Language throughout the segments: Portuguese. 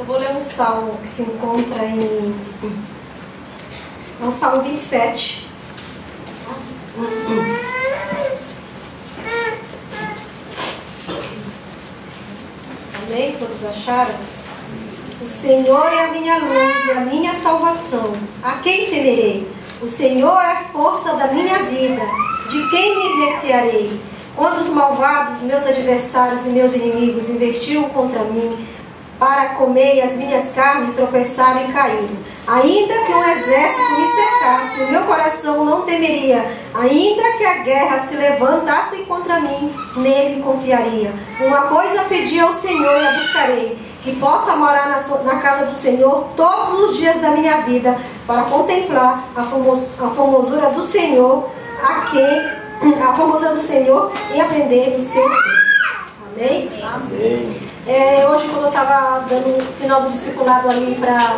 Eu vou ler um salmo que se encontra em... É o Salmo 27. Amém? Todos acharam? O Senhor é a minha luz e a minha salvação. A quem temerei? O Senhor é a força da minha vida. De quem me recearei? Quando os malvados, meus adversários e meus inimigos investiam contra mim, para comer as minhas carnes, tropeçaram e caíram. Ainda que um exército me cercasse, o meu coração não temeria. Ainda que a guerra se levantasse contra mim, nele confiaria. Uma coisa pedi ao Senhor e a buscarei, que possa morar na casa do Senhor todos os dias da minha vida, para contemplar a formosura do Senhor, a formosura do Senhor e aprender o seu tempo. Amém? Amém. Hoje, quando eu estava dando o final do discipulado ali para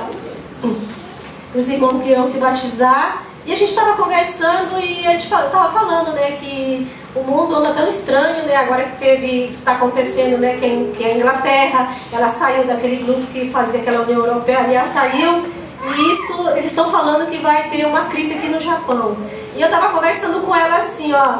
os irmãos que irão se batizar, e a gente estava conversando e a gente estava falando, né, que o mundo anda tão estranho, né, agora que está acontecendo, né, que a Inglaterra, ela saiu daquele grupo que fazia aquela União Europeia, ela saiu, e isso, eles estão falando que vai ter uma crise aqui no Japão. E eu estava conversando com ela assim, ó,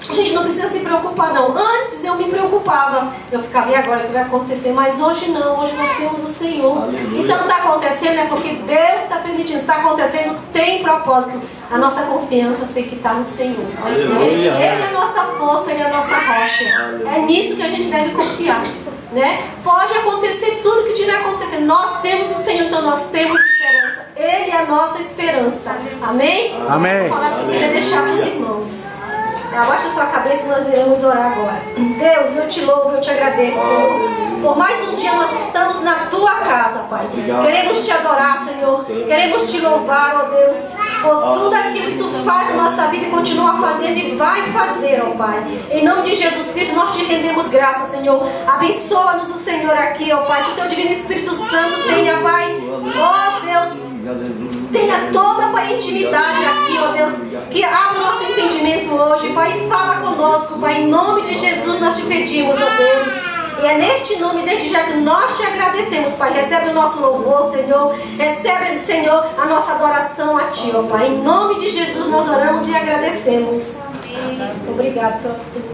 a gente não precisa se preocupar não. Antes eu me preocupava, eu ficava, e agora o que vai acontecer? Mas hoje não, hoje nós temos o Senhor. Aleluia. Então está acontecendo é porque Deus está permitindo, está acontecendo, tem propósito. A nossa confiança tem que estar no Senhor. Aleluia. Ele é a nossa força, Ele é a nossa rocha. Aleluia. É nisso que a gente deve confiar, né? Pode acontecer tudo que tiver acontecendo, nós temos o Senhor, então nós temos esperança. Ele é a nossa esperança. Amém? Amém. Essa palavra que eu queria deixar para os irmãos. Abaixa a sua cabeça e nós iremos orar agora. Deus, eu te louvo, eu te agradeço, Senhor. Por mais um dia nós estamos na tua casa, Pai. Queremos te adorar, Senhor. Queremos te louvar, ó Deus, por tudo aquilo que tu faz na nossa vida e continua fazendo e vai fazer, ó Pai. Em nome de Jesus Cristo, nós te rendemos graça, Senhor. Abençoa-nos o Senhor aqui, ó Pai. Que o teu divino Espírito Santo tenha, Pai, ó Deus, tenha toda a intimidade aqui, ó Deus, que abra o nosso entendimento hoje, Pai, e fala conosco, Pai, em nome de Jesus nós te pedimos, ó Deus, e é neste nome, desde já que nós te agradecemos, Pai, recebe o nosso louvor, Senhor, recebe, Senhor, a nossa adoração a Ti, ó Pai, em nome de Jesus nós oramos e agradecemos. Obrigado pela oportunidade.